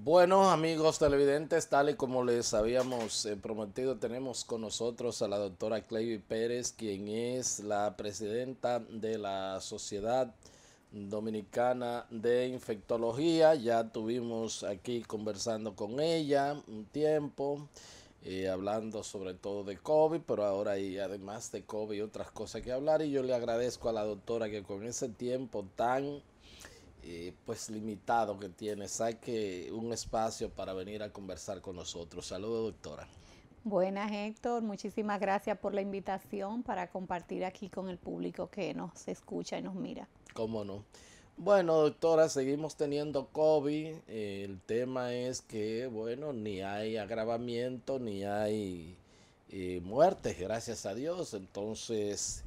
Bueno, amigos televidentes, tal y como les habíamos prometido, tenemos con nosotros a la doctora Clevy Pérez, quien es la presidenta de la Sociedad Dominicana de Infectología. Ya tuvimos aquí conversando con ella un tiempo, hablando sobre todo de COVID, pero ahora hay además de COVID y otras cosas que hablar, y yo le agradezco a la doctora que con ese tiempo tan pues limitado que tiene, saque un espacio para venir a conversar con nosotros. Saludos, doctora. Buenas, Héctor. Muchísimas gracias por la invitación para compartir aquí con el público que nos escucha y nos mira. ¿Cómo no? Bueno, doctora, seguimos teniendo COVID. El tema es que, bueno, ni hay agravamiento, ni hay muertes, gracias a Dios. Entonces,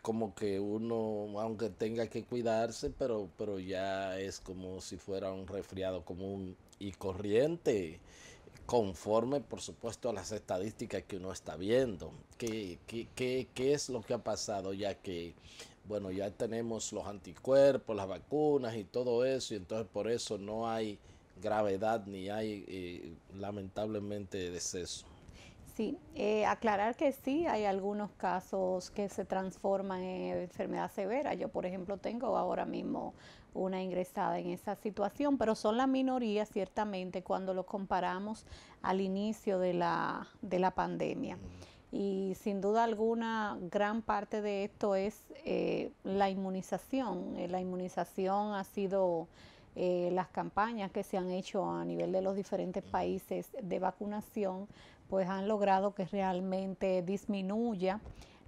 como que uno, aunque tenga que cuidarse, pero ya es como si fuera un resfriado común y corriente, conforme, por supuesto, a las estadísticas que uno está viendo. ¿Qué es lo que ha pasado ya que, bueno, ya tenemos los anticuerpos, las vacunas y todo eso, y entonces por eso no hay gravedad ni hay lamentablemente deceso? Sí, aclarar que sí, hay algunos casos que se transforman en enfermedad severa. Yo, por ejemplo, tengo ahora mismo una ingresada en esa situación, pero son la minoría ciertamente cuando lo comparamos al inicio de la pandemia. Y sin duda alguna, gran parte de esto es la inmunización. La inmunización ha sido las campañas que se han hecho a nivel de los diferentes países de vacunación, pues han logrado que realmente disminuya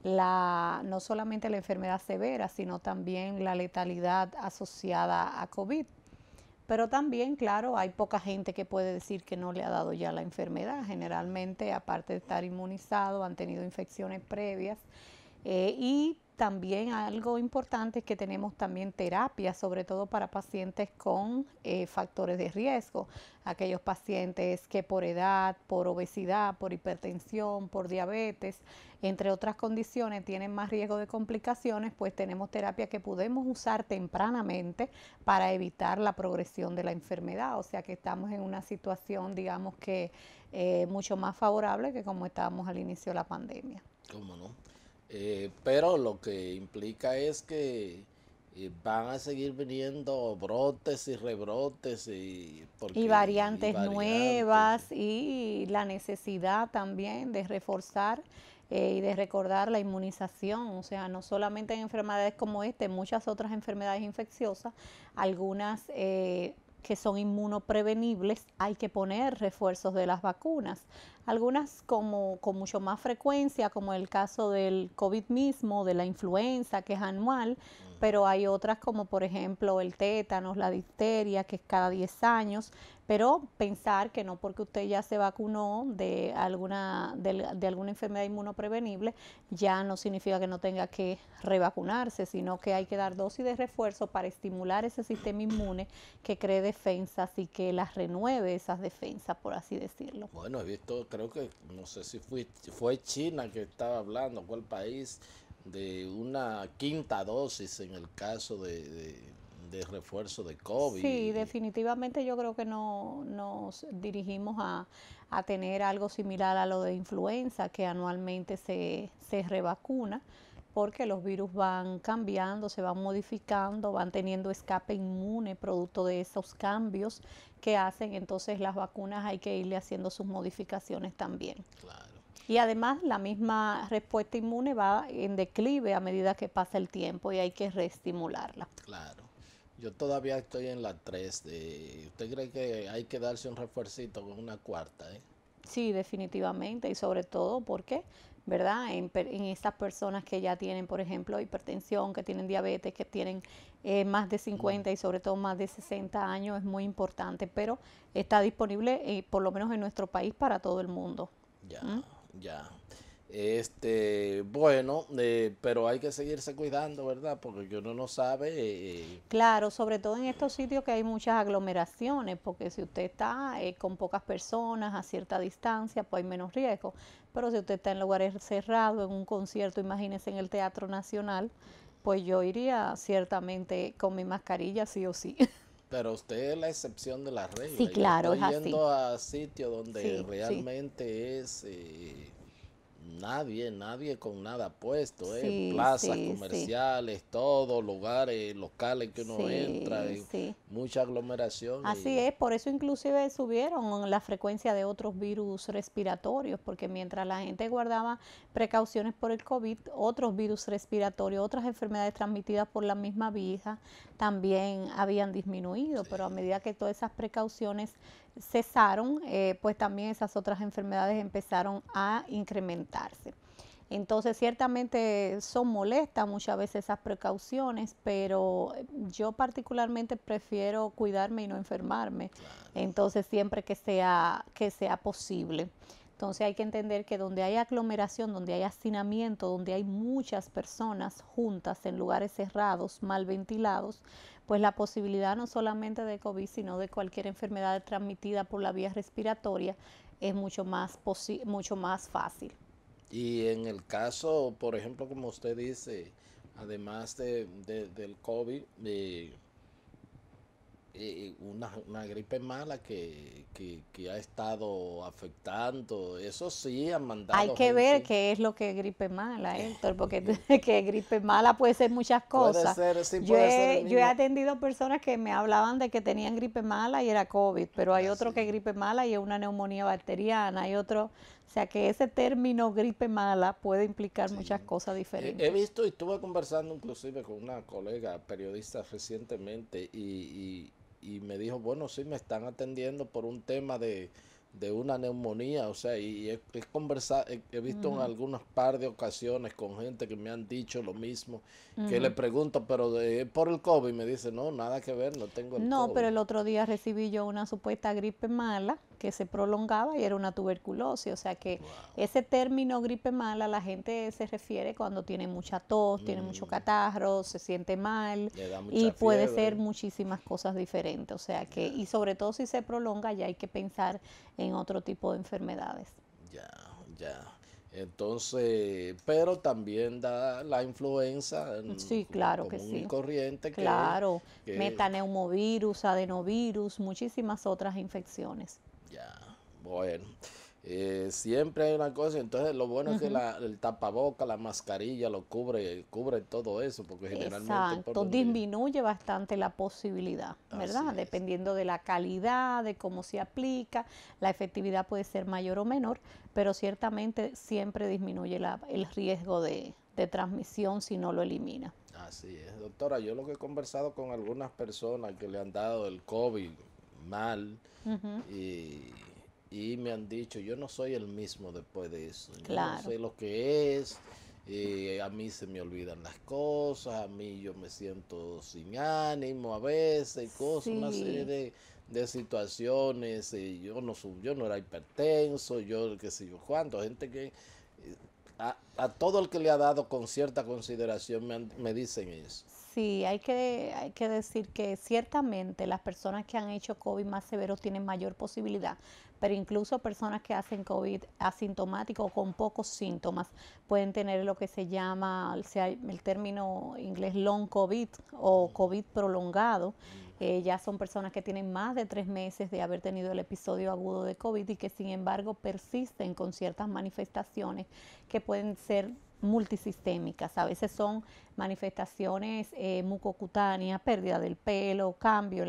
no solamente la enfermedad severa, sino también la letalidad asociada a COVID. Pero también, claro, hay poca gente que puede decir que no le ha dado ya la enfermedad. Generalmente, aparte de estar inmunizado, han tenido infecciones previas. Y también algo importante es que tenemos también terapia, sobre todo para pacientes con factores de riesgo. Aquellos pacientes que por edad, por obesidad, por hipertensión, por diabetes, entre otras condiciones, tienen más riesgo de complicaciones, pues tenemos terapia que podemos usar tempranamente para evitar la progresión de la enfermedad. O sea que estamos en una situación, digamos que mucho más favorable que como estábamos al inicio de la pandemia. ¿Cómo no? Pero lo que implica es que van a seguir viniendo brotes y rebrotes Y y variantes variantes. nuevas y la necesidad también de reforzar y de recordar la inmunización, o sea, no solamente en enfermedades como esta, en muchas otras enfermedades infecciosas, algunas que son inmunoprevenibles, hay que poner refuerzos de las vacunas. Algunas como con mucho más frecuencia, como el caso del COVID mismo, de la influenza, que es anual, pero hay otras como por ejemplo el tétanos, la difteria, que es cada 10 años, pero pensar que no porque usted ya se vacunó de alguna enfermedad inmunoprevenible, ya no significa que no tenga que revacunarse, sino que hay que dar dosis de refuerzo para estimular ese sistema inmune que cree defensas y que las renueve esas defensas, por así decirlo. Bueno, he visto, creo que, no sé si fue China que estaba hablando, cuál país, de una quinta dosis en el caso de refuerzo de Sí, COVID. definitivamente yo creo que no nos dirigimos a tener algo similar a lo de influenza, que anualmente se revacuna, porque los virus van cambiando, se van modificando, van teniendo escape inmune producto de esos cambios que hacen, entonces las vacunas hay que irle haciendo sus modificaciones también. Claro, Y además la misma respuesta inmune va en declive a medida que pasa el tiempo y hay que reestimularla. claro. Yo todavía estoy en la 3 ¿usted cree que hay que darse un refuercito con una cuarta, eh? Sí, definitivamente, y sobre todo porque, ¿verdad? En estas personas que ya tienen, por ejemplo, hipertensión, que tienen diabetes, que tienen más de 50 y sobre todo más de 60 años, es muy importante, pero está disponible, por lo menos en nuestro país, para todo el mundo. Ya, ¿Mm? ya. Bueno, pero hay que seguirse cuidando, ¿verdad? Porque uno no sabe. Claro, sobre todo en estos sitios que hay muchas aglomeraciones, porque si usted está con pocas personas a cierta distancia, pues hay menos riesgo. Pero si usted está en lugares cerrados, en un concierto, imagínese en el Teatro Nacional, pues yo iría ciertamente con mi mascarilla sí o sí. Pero usted es la excepción de la Sí, regla. Yo claro, estoy es así. yendo a sitios donde Sí, sí, realmente es nadie con nada puesto, sí, plazas sí, sí, comerciales, todo, lugares, locales que uno entra, sí, sí. mucha aglomeración Así y es, por eso inclusive subieron la frecuencia de otros virus respiratorios, porque mientras la gente guardaba precauciones por el COVID, otros virus respiratorios, otras enfermedades transmitidas por la misma vía también habían disminuido, pero a sí. medida que todas esas precauciones cesaron, pues también esas otras enfermedades empezaron a incrementarse. Entonces, ciertamente son molestas muchas veces esas precauciones, pero yo particularmente prefiero cuidarme y no enfermarme. Claro. Entonces, siempre que sea posible. Entonces, hay que entender que donde hay aglomeración, donde hay hacinamiento, donde hay muchas personas juntas en lugares cerrados, mal ventilados, pues la posibilidad no solamente de COVID, sino de cualquier enfermedad transmitida por la vía respiratoria es mucho más fácil. Y en el caso, por ejemplo, como usted dice, además del COVID, una gripe mala que ha estado afectando, eso sí, han Hay mandado que ver gente. qué es lo que es gripe mala, Héctor, porque que gripe mala puede ser muchas Puede cosas. ser, sí, Yo puede ser el he, yo he mismo. atendido personas que me hablaban de que tenían gripe mala y era COVID, pero hay otro Así. que es gripe mala y es una neumonía bacteriana, hay otro, o sea que ese término gripe mala puede implicar muchas Sí. cosas He diferentes. visto y estuve conversando inclusive con una colega periodista recientemente y me dijo, bueno, sí, me están atendiendo por un tema de una neumonía, o sea, y he visto en algunas par de ocasiones con gente que me han dicho lo mismo, que le pregunto, pero por el COVID, me dice, no, nada que ver, no tengo el No, pero COVID. el otro día recibí yo una supuesta gripe mala que se prolongaba y era una tuberculosis. O sea que Wow. ese término gripe mala la gente se refiere cuando tiene mucha tos, tiene mucho Mm, catarro, se siente mal le da y mucha puede ser fiebre. muchísimas cosas diferentes. O sea que, Ya. y sobre todo si se prolonga ya hay que pensar en otro tipo de enfermedades. Ya, ya. Entonces, pero también da la influenza Sí, claro que común y sí. corriente Claro, que metaneumovirus, adenovirus, muchísimas otras infecciones. ya, bueno. Siempre hay una cosa, entonces lo bueno es que Ujú. el tapaboca, la mascarilla lo cubre todo eso, porque generalmente por Exacto, donde disminuye bastante la posibilidad, así ¿verdad? es, Dependiendo de la calidad, de cómo se aplica, la efectividad puede ser mayor o menor, pero ciertamente siempre disminuye el riesgo de transmisión si no lo elimina. así es. Doctora, yo lo que he conversado con algunas personas que le han dado el COVID mal, Ujú, y, y me han dicho, yo no soy el mismo después de eso, yo no claro, sé lo que es, a mí se me olvidan las cosas, a mí yo me siento sin ánimo a veces, cosas, una serie sí. de situaciones, yo no era hipertenso, yo qué sé yo cuánto, gente que a todo el que le ha dado con cierta consideración me dicen eso. Sí, hay que decir que ciertamente las personas que han hecho COVID más severo tienen mayor posibilidad, pero incluso personas que hacen COVID asintomático o con pocos síntomas pueden tener lo que se llama, o sea, el término inglés long COVID o COVID prolongado. Ya son personas que tienen más de 3 meses de haber tenido el episodio agudo de COVID y que sin embargo persisten con ciertas manifestaciones que pueden ser multisistémicas. A veces son manifestaciones mucocutáneas, pérdida del pelo, cambio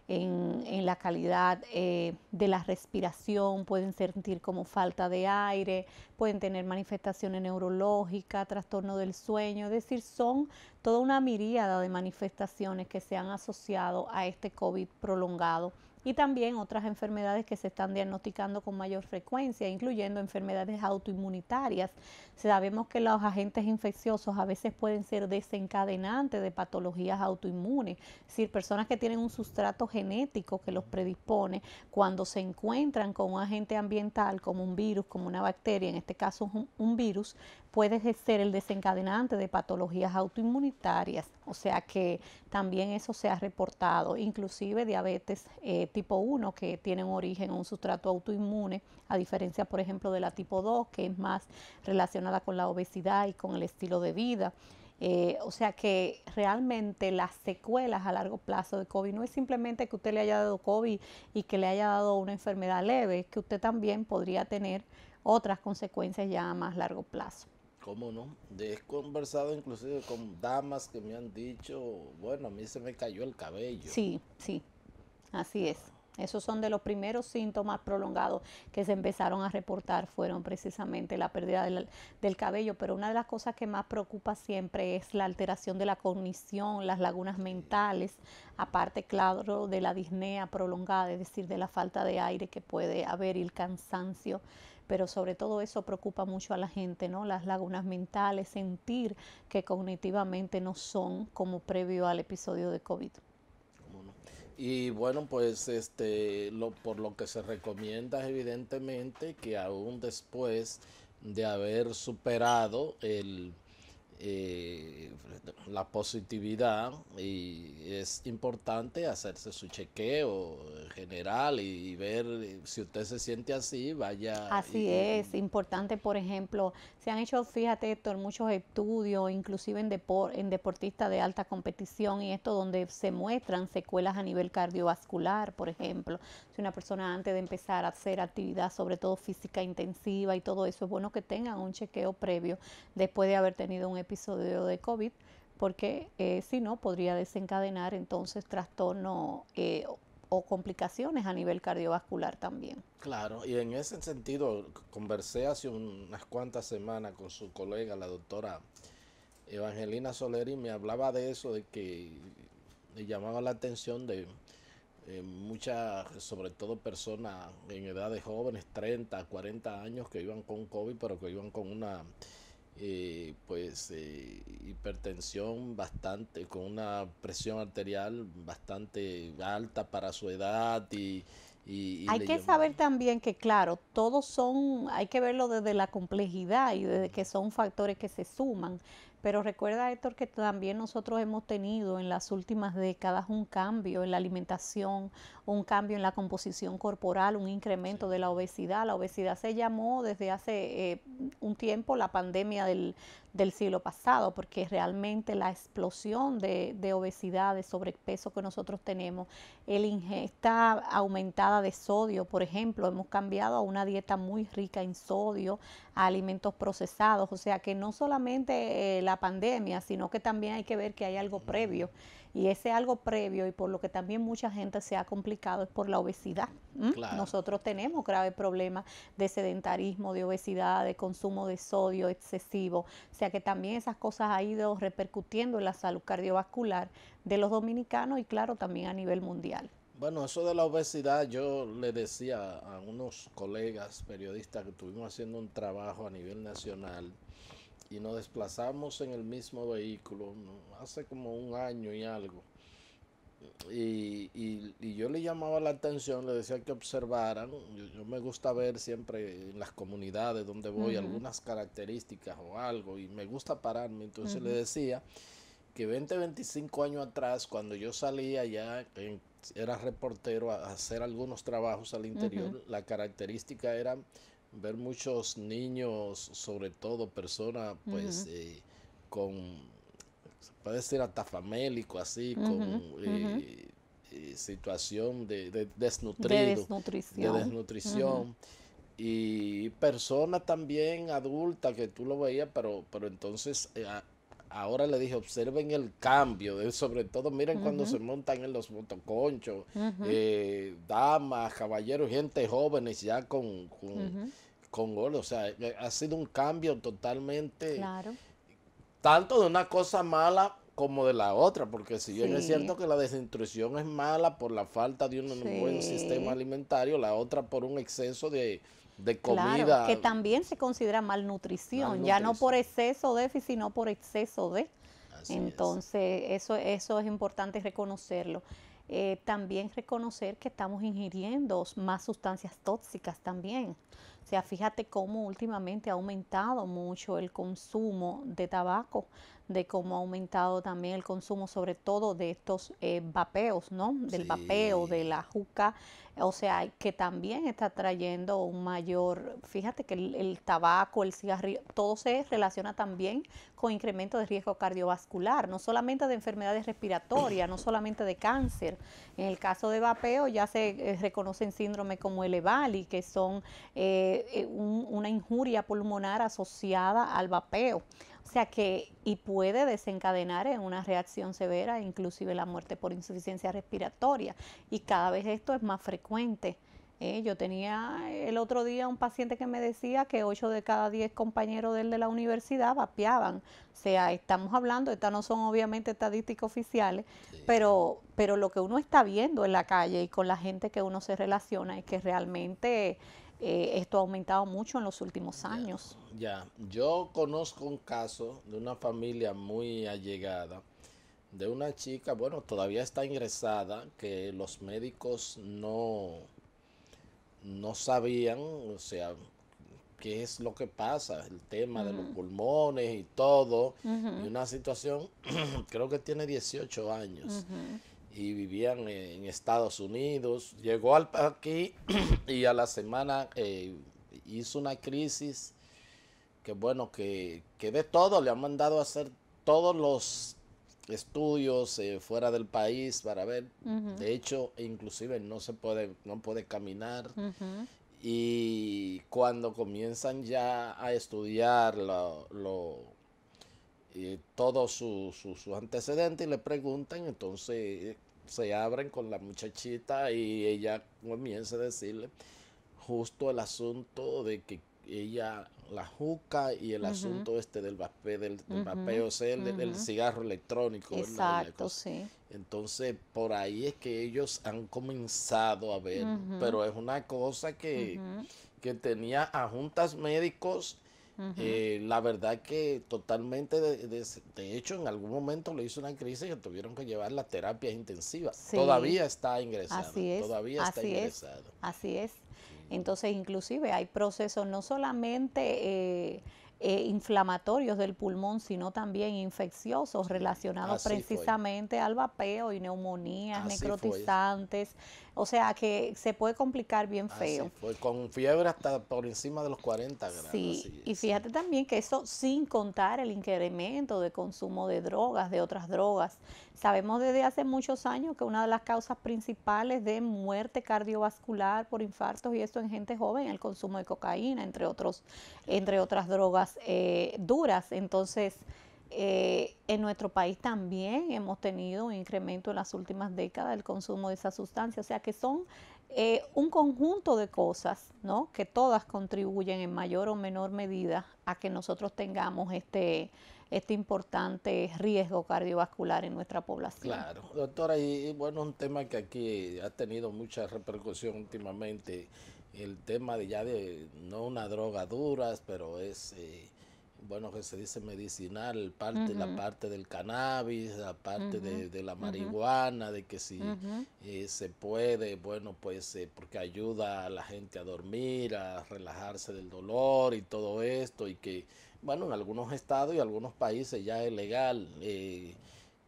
en la calidad de la respiración, pueden sentir como falta de aire, pueden tener manifestaciones neurológicas, trastorno del sueño, es decir, son toda una miríada de manifestaciones que se han asociado a este COVID prolongado y también otras enfermedades que se están diagnosticando con mayor frecuencia, incluyendo enfermedades autoinmunitarias. Sabemos que los agentes infecciosos a veces pueden ser desencadenantes de patologías autoinmunes, es decir, personas que tienen un sustrato genético que los predispone, cuando se encuentran con un agente ambiental como un virus, como una bacteria, en este caso un virus, puede ser el desencadenante de patologías autoinmunitarias, o sea que también eso se ha reportado, inclusive diabetes tipo 1 que tiene un origen en un sustrato autoinmune, a diferencia por ejemplo de la tipo 2 que es más relacionada con la obesidad y con el estilo de vida. O sea que realmente las secuelas a largo plazo de COVID no es simplemente que usted le haya dado COVID y que le haya dado una enfermedad leve, es que usted también podría tener otras consecuencias ya a más largo plazo. ¿Cómo no? He conversado inclusive con damas que me han dicho, bueno, a mí se me cayó el cabello. Sí, sí, así es. Esos son de los primeros síntomas prolongados que se empezaron a reportar, fueron precisamente la pérdida del cabello, pero una de las cosas que más preocupa siempre es la alteración de la cognición, las lagunas mentales, aparte, claro, de la disnea prolongada, es decir, de la falta de aire que puede haber y el cansancio, pero sobre todo eso preocupa mucho a la gente, ¿no? Las lagunas mentales, sentir que cognitivamente no son como previo al episodio de COVID. ¿Cómo no? Y bueno, pues por lo que se recomienda es evidentemente que aún después de haber superado eh, la positividad, y es importante hacerse su chequeo general y ver si usted se siente así, vaya Así es, importante, por ejemplo, se han hecho, fíjate, Héctor, muchos estudios, inclusive en deportistas de alta competición y esto donde se muestran secuelas a nivel cardiovascular, por ejemplo, si una persona antes de empezar a hacer actividad, sobre todo física intensiva y todo eso, es bueno que tengan un chequeo previo después de haber tenido un episodio de COVID, porque si no, podría desencadenar entonces trastorno o complicaciones a nivel cardiovascular también. Claro, y en ese sentido conversé hace unas cuantas semanas con su colega, la doctora Evangelina Soler, y me hablaba de eso, de que le llamaba la atención de muchas, sobre todo personas en edades jóvenes, 30, 40 años, que iban con COVID, pero que iban con una hipertensión bastante, con una presión arterial bastante alta para su edad y Hay le que llamaba. saber también que, claro, todos son, hay que verlo desde la complejidad y desde que son factores que se suman. Pero recuerda, Héctor, que también nosotros hemos tenido en las últimas décadas un cambio en la alimentación, un cambio en la composición corporal, un incremento de la obesidad. La obesidad se llamó desde hace un tiempo la pandemia del siglo pasado, porque realmente la explosión de obesidad, de sobrepeso que nosotros tenemos, el ingesta aumentada de sodio, por ejemplo, hemos cambiado a una dieta muy rica en sodio, a alimentos procesados, o sea que no solamente la pandemia, sino que también hay que ver que hay algo previo. Y ese algo previo y por lo que también mucha gente se ha complicado es por la obesidad. Claro. Nosotros tenemos graves problemas de sedentarismo, de obesidad, de consumo de sodio excesivo. O sea que también esas cosas han ido repercutiendo en la salud cardiovascular de los dominicanos y claro, también a nivel mundial. Bueno, eso de la obesidad, yo le decía a unos colegas periodistas que estuvimos haciendo un trabajo a nivel nacional y nos desplazamos en el mismo vehículo, ¿no? Hace como un año y algo. Y yo le llamaba la atención, le decía que observaran. Yo me gusta ver siempre en las comunidades donde voy Ujú, algunas características o algo y me gusta pararme. Entonces le ujú, decía que 20, 25 años atrás, cuando yo salía ya, era reportero a hacer algunos trabajos al ujú, interior, la característica era ver muchos niños, sobre todo personas, pues, ujú, con, se puede decir hasta famélico, así, con ujú, ujú. situación de De desnutrido, de desnutrición. Ujú. desnutrición, y personas también adultas que tú lo veías, pero entonces ahora le dije, observen el cambio, sobre todo miren cuando Ujú, se montan en los motoconchos, ujú, damas, caballeros, gente jóvenes ya ujú, con gol, o sea, ha sido un cambio totalmente, claro, tanto de una cosa mala como de la otra, porque si bien es sí, cierto que la desnutrición es mala por la falta de un buen sistema sí, alimentario, la otra por un exceso de claro, comida, que también se considera malnutrición, ya no por malnutrición. exceso de déficit, sino por exceso de. Así es. Entonces, eso es importante reconocerlo. También reconocer que estamos ingiriendo más sustancias tóxicas también. O O sea, fíjate cómo últimamente ha aumentado mucho el consumo de tabaco, de cómo ha aumentado también el consumo, sobre todo de estos vapeos, ¿no? Del vapeo, de Sí, la juca, o sea, que también está trayendo un mayor, fíjate que el tabaco, el cigarrillo, todo se relaciona también con incremento de riesgo cardiovascular, no solamente de enfermedades respiratorias, no solamente de cáncer. En el caso de vapeo ya se reconocen síndromes como el EVALI, que son una injuria pulmonar asociada al vapeo. O sea que, y puede desencadenar en una reacción severa, inclusive la muerte por insuficiencia respiratoria. Y cada vez esto es más frecuente. Yo tenía el otro día un paciente que me decía que 8 de cada 10 compañeros de él de la universidad vapeaban. O sea, estamos hablando, estas no son obviamente estadísticas oficiales, sí, pero lo que uno está viendo en la calle y con la gente que uno se relaciona es que realmente esto ha aumentado mucho en los últimos ya, años. ya. Yo conozco un caso de una familia muy allegada, de una chica, bueno, todavía está ingresada, que los médicos no sabían, o sea, qué es lo que pasa, el tema de los Ujú, pulmones y todo, y ujú, una situación, creo que tiene 18 años ujú. y vivían en Estados Unidos. Llegó aquí y a la semana hizo una crisis que bueno, que de todo le han mandado a hacer todos los estudios fuera del país para ver. Ujú, De hecho, inclusive no puede caminar. ujú, Y cuando comienzan ya a estudiar todos sus antecedentes y le preguntan, entonces se abren con la muchachita y ella comienza a decirle justo el asunto de que ella, la juca y el ujú, asunto este del ujú, vapeo, o sea, el ujú. cigarro electrónico, ¿verdad? Y la Exacto, cosa. sí. Entonces, por ahí es que ellos han comenzado a ver, Ujú, pero es una cosa ujú, que tenía a juntas médicos, ujú. la verdad que totalmente, de hecho, en algún momento le hizo una crisis y tuvieron que llevar la terapia intensiva. Sí, así es, Todavía está así es, ingresada. así es. Sí. Entonces, inclusive hay procesos no solamente inflamatorios del pulmón, sino también infecciosos Sí, relacionados precisamente al vapeo y neumonías así fue, necrotizantes. O sea que se puede complicar bien así feo. fue, con fiebre hasta por encima de los 40 grados, Sí, así y es. fíjate también que eso sin contar el incremento de consumo de drogas, de otras drogas. Sabemos desde hace muchos años que una de las causas principales de muerte cardiovascular por infartos y esto en gente joven es el consumo de cocaína, entre otras drogas duras. Entonces, en nuestro país también hemos tenido un incremento en las últimas décadas del consumo de esa sustancia. O sea que son un conjunto de cosas, ¿no? Que todas contribuyen en mayor o menor medida a que nosotros tengamos este importante riesgo cardiovascular en nuestra población. Claro, doctora, y bueno, un tema que aquí ha tenido mucha repercusión últimamente, el tema de ya de no una droga duras, pero es, bueno, que se dice medicinal, la Ujú, parte del cannabis, la parte ujú, de la ujú, marihuana, de que si ujú. se puede, bueno, pues porque ayuda a la gente a dormir, a relajarse del dolor y todo esto, y que, bueno, en algunos estados y algunos países ya es legal.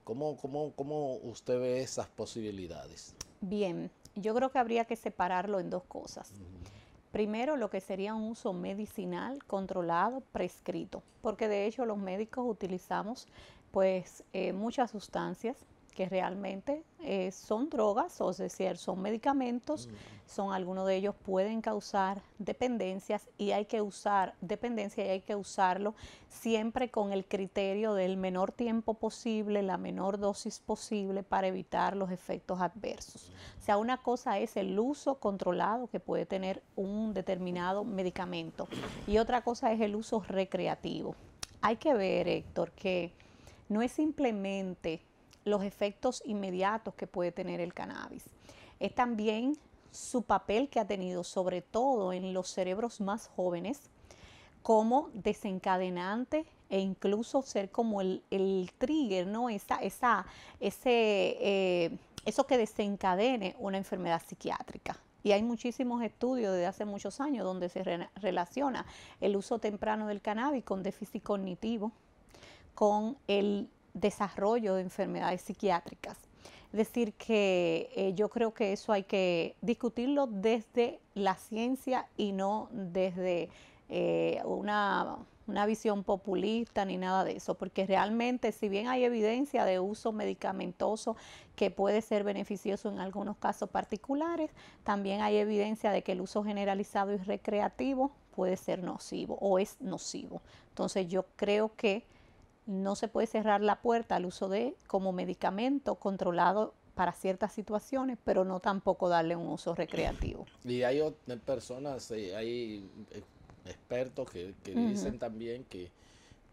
¿Cómo usted ve esas posibilidades? Bien, yo creo que habría que separarlo en dos cosas. Primero, lo que sería un uso medicinal controlado, prescrito, porque de hecho los médicos utilizamos pues muchas sustancias que realmente son drogas, o es decir, son medicamentos, son algunos de ellos pueden causar dependencias y hay que usar dependencia y hay que usarlo siempre con el criterio del menor tiempo posible, la menor dosis posible para evitar los efectos adversos. O sea, una cosa es el uso controlado que puede tener un determinado medicamento y otra cosa es el uso recreativo. Hay que ver, Héctor, que no es simplemente los efectos inmediatos que puede tener el cannabis, es también su papel que ha tenido, sobre todo en los cerebros más jóvenes, como desencadenante e incluso ser como el trigger, ¿no? Ese, eso que desencadene una enfermedad psiquiátrica. Y hay muchísimos estudios desde hace muchos años donde se relaciona el uso temprano del cannabis con déficit cognitivo, con el desarrollo de enfermedades psiquiátricas. Es decir, que yo creo que eso hay que discutirlo desde la ciencia y no desde una visión populista ni nada de eso, porque realmente si bien hay evidencia de uso medicamentoso que puede ser beneficioso en algunos casos particulares, también hay evidencia de que el uso generalizado y recreativo puede ser nocivo o es nocivo. Entonces yo creo que no se puede cerrar la puerta al uso de como medicamento controlado para ciertas situaciones, pero no tampoco darle un uso recreativo. Y hay personas, hay expertos que dicen también que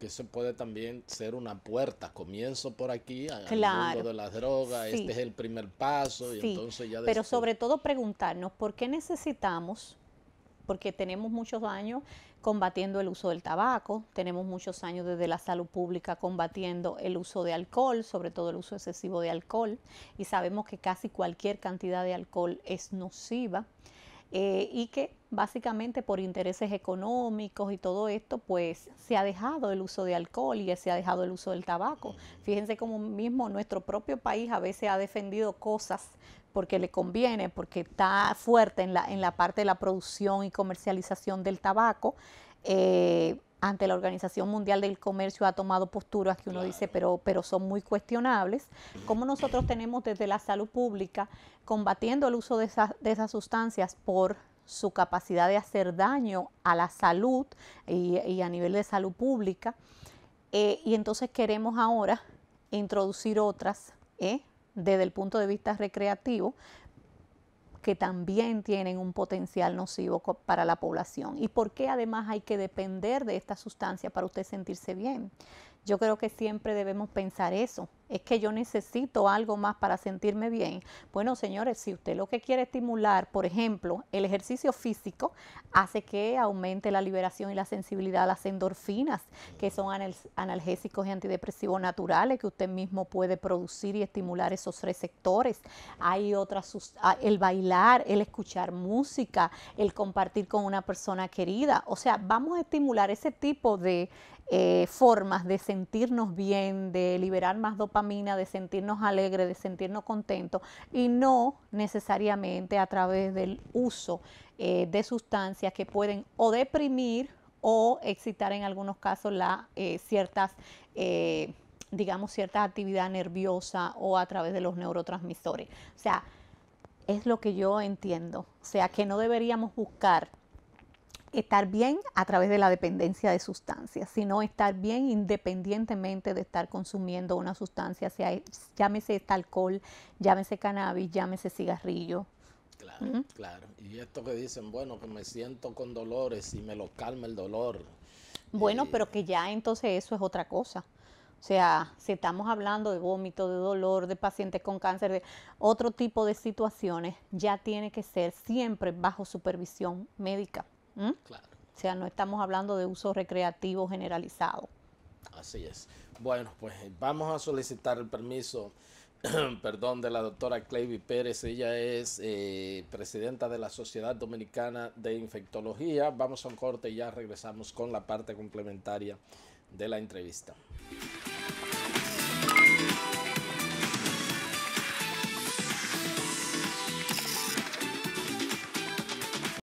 eso puede también ser una puerta. Comienzo por aquí al mundo Claro, de las drogas, sí, este es el primer paso y sí, entonces ya pero después. sobre todo preguntarnos por qué necesitamos, porque tenemos muchos años combatiendo el uso del tabaco, tenemos muchos años desde la salud pública combatiendo el uso de alcohol, sobre todo el uso excesivo de alcohol, y sabemos que casi cualquier cantidad de alcohol es nociva. Y que básicamente por intereses económicos y todo esto, pues se ha dejado el uso de alcohol y se ha dejado el uso del tabaco. Fíjense cómo mismo nuestro propio país a veces ha defendido cosas porque le conviene, porque está fuerte en la parte de la producción y comercialización del tabaco. Ante la Organización Mundial del Comercio ha tomado posturas que uno dice, Claro. pero son muy cuestionables. Como nosotros tenemos desde la salud pública combatiendo el uso de esas sustancias por su capacidad de hacer daño a la salud y a nivel de salud pública, y entonces queremos ahora introducir otras desde el punto de vista recreativo, que también tienen un potencial nocivo para la población. ¿Y por qué además hay que depender de esta sustancia para usted sentirse bien? Yo creo que siempre debemos pensar eso. Es que yo necesito algo más para sentirme bien. Bueno, señores, si usted lo que quiere estimular, por ejemplo, el ejercicio físico, hace que aumente la liberación y la sensibilidad a las endorfinas, que son analgésicos y antidepresivos naturales, que usted mismo puede producir y estimular esos receptores. Hay otras, el bailar, el escuchar música, el compartir con una persona querida. O sea, vamos a estimular ese tipo de formas de sentirnos bien, de liberar más dopamina, de sentirnos alegres, de sentirnos contentos, y no necesariamente a través del uso de sustancias que pueden o deprimir o excitar en algunos casos ciertas, digamos, cierta actividad nerviosa o a través de los neurotransmisores. O sea, es lo que yo entiendo. O sea, que no deberíamos buscar estar bien a través de la dependencia de sustancias, sino estar bien independientemente de estar consumiendo una sustancia, sea, llámese este alcohol, llámese cannabis, llámese cigarrillo. Claro, claro. Y esto que dicen, bueno, que me siento con dolores y me lo calma el dolor. Bueno, Eh, pero que ya entonces eso es otra cosa. O sea, si estamos hablando de vómito, de dolor, de pacientes con cáncer, de otro tipo de situaciones, ya tiene que ser siempre bajo supervisión médica. claro, O sea, no estamos hablando de uso recreativo generalizado. así es. Bueno, pues vamos a solicitar el permiso, perdón, de la doctora Cleiby Pérez. Ella es presidenta de la Sociedad Dominicana de Infectología. Vamos a un corte y ya regresamos con la parte complementaria de la entrevista.